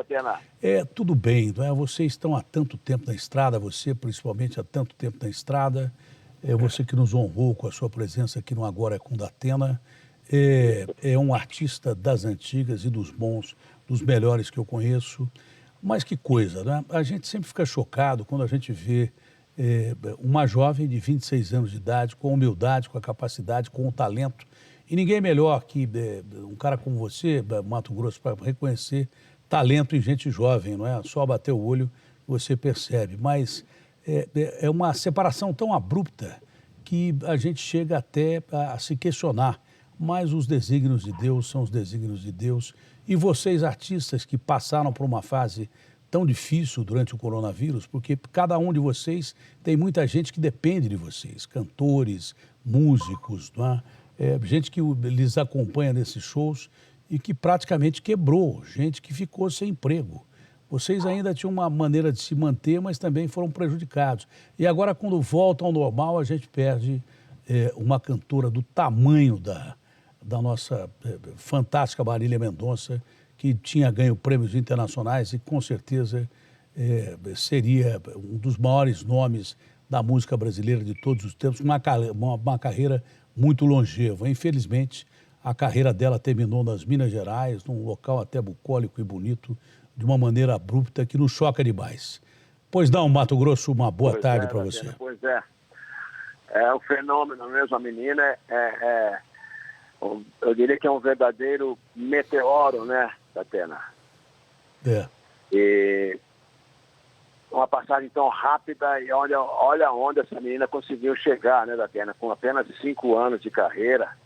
Datena? Tudo bem, não é? Vocês estão há tanto tempo na estrada, você principalmente há tanto tempo na estrada, você que nos honrou com a sua presença aqui no Agora é com Datena, é um artista das antigas e dos bons, dos melhores que eu conheço. Mas que coisa, né? A gente sempre fica chocado quando a gente vê uma jovem de 26 anos de idade, com a humildade, com a capacidade, com o talento. E ninguém melhor que um cara como você, Mato Grosso, para reconhecer talento em gente jovem, não é? Só bater o olho você percebe. Mas é uma separação tão abrupta que a gente chega até a se questionar. Mas os desígnios de Deus são os desígnios de Deus. E vocês, artistas que passaram por uma fase tão difícil durante o coronavírus, porque cada um de vocês tem muita gente que depende de vocês, cantores, músicos, não é? Gente que lhes acompanha nesses shows e que praticamente quebrou, gente que ficou sem emprego. Vocês ainda tinham uma maneira de se manter, mas também foram prejudicados. E agora, quando volta ao normal, a gente perde uma cantora do tamanho da nossa fantástica Marília Mendonça, que tinha ganho prêmios internacionais e com certeza seria um dos maiores nomes da música brasileira de todos os tempos, uma carreira muito longeva. Infelizmente, a carreira dela terminou nas Minas Gerais, num local até bucólico e bonito, de uma maneira abrupta que nos choca demais. Pois não, Mato Grosso, uma boa tarde para você. Pois é. É um fenômeno mesmo, a menina eu diria que é um verdadeiro meteoro, né, Datena? E uma passagem tão rápida e olha onde essa menina conseguiu chegar, né, Datena? Com apenas 5 anos de carreira.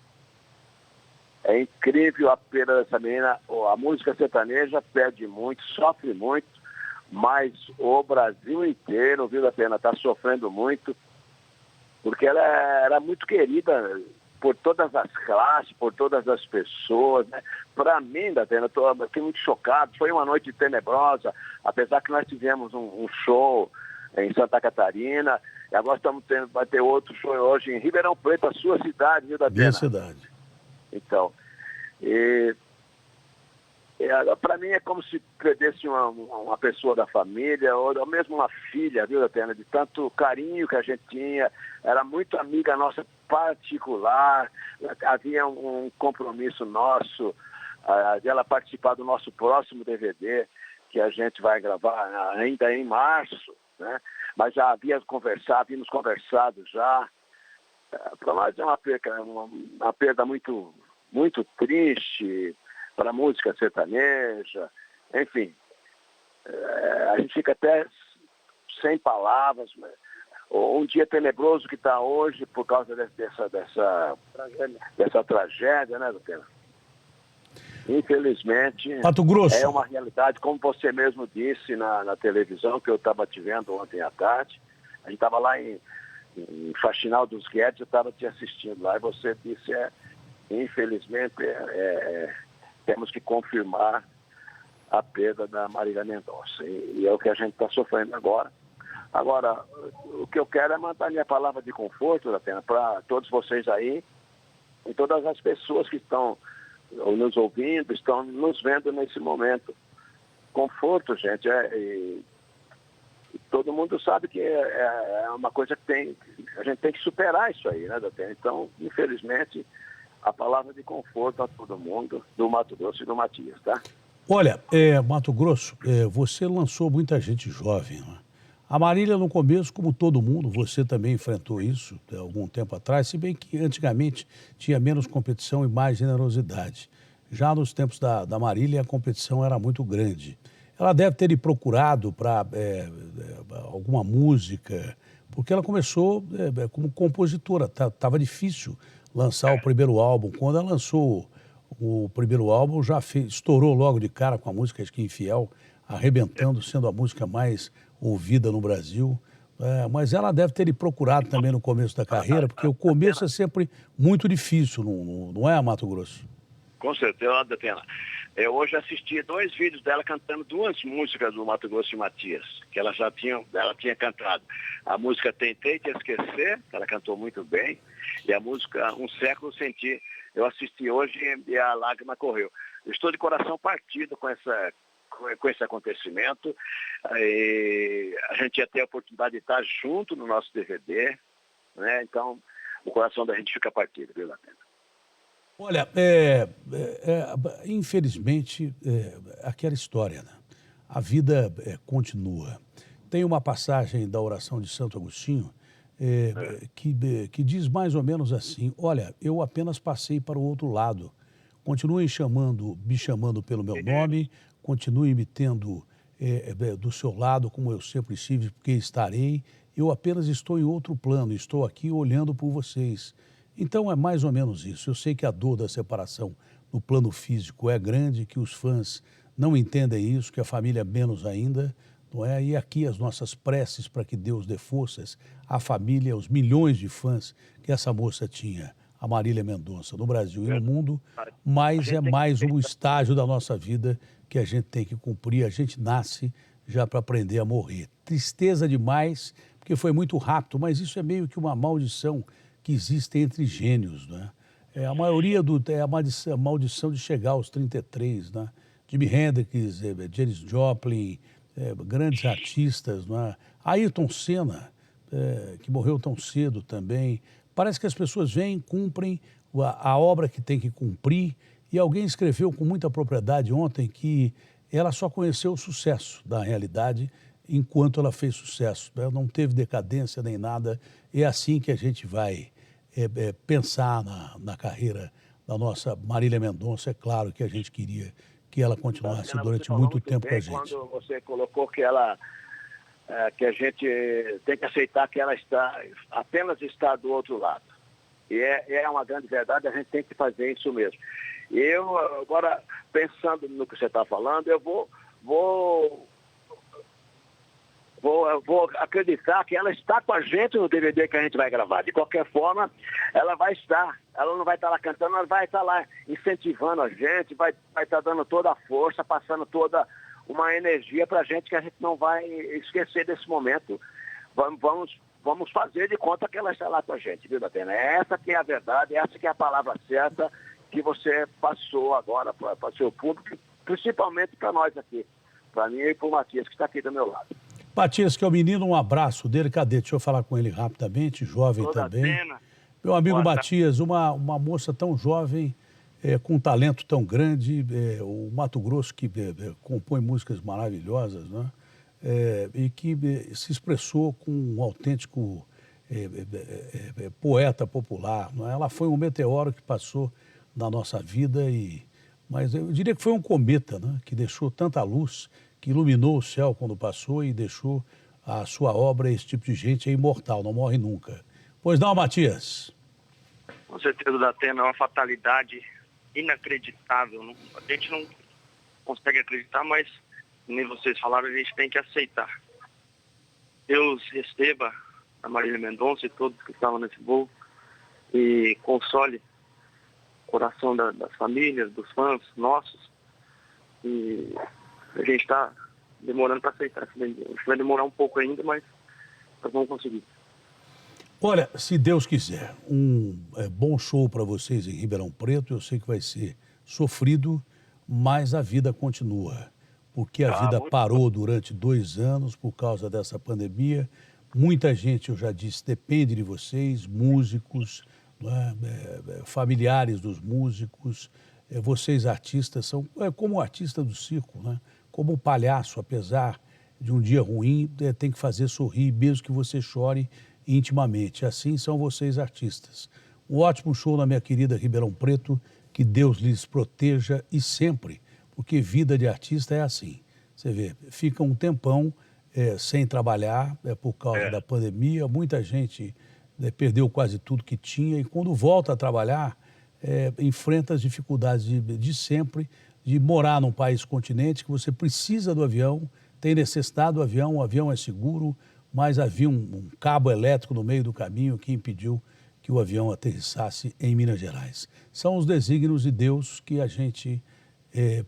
É incrível a perda dessa menina. A música sertaneja perde muito, sofre muito, mas o Brasil inteiro, viu, Datena, está sofrendo muito, porque ela era muito querida por todas as classes, por todas as pessoas, né? Para mim, Datena, eu estou aqui muito chocado. Foi uma noite tenebrosa, apesar que nós tivemos um show em Santa Catarina, e agora vai ter outro show hoje em Ribeirão Preto, a sua cidade, viu, Datena? Minha cidade. Então, para mim é como se perdesse uma pessoa da família, ou mesmo uma filha, viu, Datena? De tanto carinho que a gente tinha, era muito amiga nossa particular, havia um compromisso nosso de ela participar do nosso próximo DVD, que a gente vai gravar ainda em março, né? Mas já havíamos conversado já. Para nós é uma perda muito, muito triste para a música sertaneja, enfim. A gente fica até sem palavras. Um dia tenebroso que está hoje por causa dessa tragédia, né, Datena? Infelizmente, Mato Grosso. É uma realidade, como você mesmo disse na televisão, que eu estava te vendo ontem à tarde. A gente estava lá em Faxinal dos Guedes, eu estava te assistindo lá, e você disse, infelizmente, temos que confirmar a perda da Marília Mendonça. E é o que a gente está sofrendo agora. Agora, o que eu quero é mandar minha palavra de conforto, Datena, para todos vocês aí e todas as pessoas que estão nos ouvindo, estão nos vendo nesse momento. Conforto, gente, e todo mundo sabe que é uma coisa que a gente tem que superar isso aí, né, Datena? Então, infelizmente, a palavra de conforto a todo mundo, do Mato Grosso e do Matias, tá? Olha, Mato Grosso, você lançou muita gente jovem, né? A Marília, no começo, como todo mundo, você também enfrentou isso há algum tempo atrás, se bem que antigamente tinha menos competição e mais generosidade. Já nos tempos da Marília, a competição era muito grande. Ela deve ter lhe procurado para alguma música, porque ela começou como compositora. Estava difícil lançar o primeiro álbum. Quando ela lançou o primeiro álbum, já estourou logo de cara com a música Esquina Infiel, arrebentando, sendo a música mais ouvida no Brasil. Mas ela deve ter lhe procurado também no começo da carreira, porque o começo é sempre muito difícil, não é, Mato Grosso? Com certeza, Datena. Eu hoje assisti 2 vídeos dela cantando 2 músicas do Mato Grosso e Matias, que ela tinha cantado. A música Tentei Te Esquecer, que ela cantou muito bem, e a música Um Século Sem Ti. Eu assisti hoje e a lágrima correu. Eu estou de coração partido com com esse acontecimento. A gente ia ter a oportunidade de estar junto no nosso DVD, né? Então, o coração da gente fica partido, viu, Datena? Olha, infelizmente, aquela história, né? A vida continua. Tem uma passagem da oração de Santo Agostinho que diz mais ou menos assim: olha, eu apenas passei para o outro lado. Continuem me chamando pelo meu nome, continue me tendo do seu lado, como eu sempre estive, porque estarei. Eu apenas estou em outro plano, estou aqui olhando por vocês. Então é mais ou menos isso. Eu sei que a dor da separação no plano físico é grande, que os fãs não entendem isso, que a família menos ainda, não é? E aqui as nossas preces para que Deus dê forças à família, aos milhões de fãs que essa moça tinha, a Marília Mendonça, no Brasil e no mundo, mas é mais um estágio da nossa vida que a gente tem que cumprir. A gente nasce já para aprender a morrer. Tristeza demais, porque foi muito rápido, mas isso é meio que uma maldição que existe entre gênios, né? A maioria é a maldição de chegar aos 33, né? Jimi Hendrix, Janis Joplin, grandes artistas, né? Ayrton Senna, que morreu tão cedo também. Parece que as pessoas vêm, cumprem a obra que tem que cumprir, e alguém escreveu com muita propriedade ontem que ela só conheceu o sucesso da realidade enquanto ela fez sucesso, né? Não teve decadência nem nada. É assim que a gente vai pensar na carreira da nossa Marília Mendonça. É claro que a gente queria que ela continuasse durante muito tempo com a gente. Quando você colocou que que a gente tem que aceitar que ela apenas está do outro lado. E é uma grande verdade, a gente tem que fazer isso mesmo. Eu, agora, pensando no que você está falando, eu vou acreditar que ela está com a gente no DVD que a gente vai gravar. De qualquer forma, ela vai estar. Ela não vai estar lá cantando, ela vai estar lá incentivando a gente, vai estar dando toda a força, passando toda uma energia para a gente que a gente não vai esquecer desse momento. Vamos fazer de conta que ela está lá com a gente, viu, Datena? Essa que é a verdade, essa que é a palavra certa que você passou agora para o seu público, principalmente para nós aqui, para mim e para o Matias, que está aqui do meu lado. Matias, que é o menino, um abraço dele. Cadê? Deixa eu falar com ele rapidamente, jovem também. Datena. Meu amigo Matias, uma moça tão jovem, com um talento tão grande, o Mato Grosso que compõe músicas maravilhosas, né? E que se expressou com um autêntico poeta popular, não é? Ela foi um meteoro que passou na nossa vida, mas eu diria que foi um cometa, né? Que deixou tanta luz, que iluminou o céu quando passou e deixou a sua obra. Esse tipo de gente é imortal, não morre nunca. Pois não, Matias? Com certeza, Datena, é uma fatalidade inacreditável. A gente não consegue acreditar, mas, nem vocês falaram, a gente tem que aceitar. Deus receba a Marília Mendonça e todos que estavam nesse voo e console o coração das famílias, dos fãs nossos. E a gente está demorando para aceitar. A gente vai demorar um pouco ainda, mas nós vamos conseguir. Olha, se Deus quiser, um bom show para vocês em Ribeirão Preto. Eu sei que vai ser sofrido, mas a vida continua. Porque a vida parou durante 2 anos por causa dessa pandemia. Muita gente, eu já disse, depende de vocês, músicos, familiares dos músicos. Vocês artistas são como o artista do circo, né? Como o palhaço, apesar de um dia ruim, tem que fazer sorrir, mesmo que você chore intimamente. Assim são vocês artistas. Um ótimo show na minha querida Ribeirão Preto, que Deus lhes proteja e sempre, porque vida de artista é assim. Você vê, fica um tempão sem trabalhar por causa da pandemia, muita gente perdeu quase tudo que tinha, e quando volta a trabalhar, enfrenta as dificuldades de sempre, de morar num país continente que você precisa do avião, tem necessidade do avião, o avião é seguro, mas havia um cabo elétrico no meio do caminho que impediu que o avião aterrissasse em Minas Gerais. São os desígnios de Deus que a gente,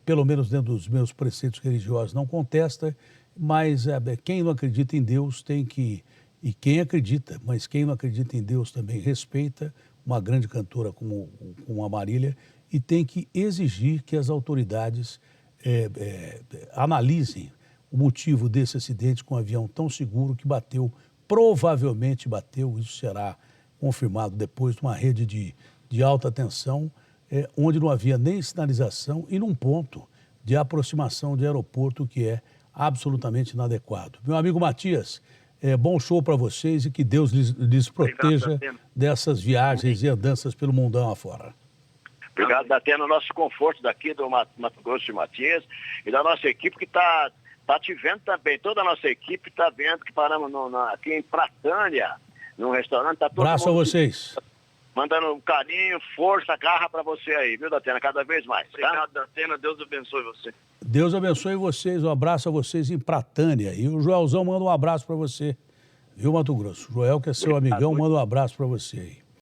pelo menos dentro dos meus preceitos religiosos, não contesta, mas quem não acredita em Deus tem que... E quem acredita, mas quem não acredita em Deus também respeita uma grande cantora como a Marília, e tem que exigir que as autoridades analisem o motivo desse acidente com um avião tão seguro que bateu, provavelmente bateu, isso será confirmado depois, numa rede de alta tensão, onde não havia nem sinalização e num ponto de aproximação de aeroporto que é absolutamente inadequado. Meu amigo Matias, bom show para vocês e que Deus lhes proteja dessas viagens e andanças pelo mundão afora. Obrigado, Datena, nosso conforto daqui do Mato Grosso de Matias e da nossa equipe que está te vendo também. Toda a nossa equipe está vendo que paramos aqui em Pratânia, num restaurante. Tá todo Abraço a vocês. Mandando um carinho, força, garra para você aí, viu, Datena? Cada vez mais. Tá? Obrigado, Datena. Deus abençoe você. Deus abençoe vocês. Um abraço a vocês em Pratânia. E o Joelzão manda um abraço para você, viu, Mato Grosso? O Joel, que é seu amigão, manda um abraço para você aí.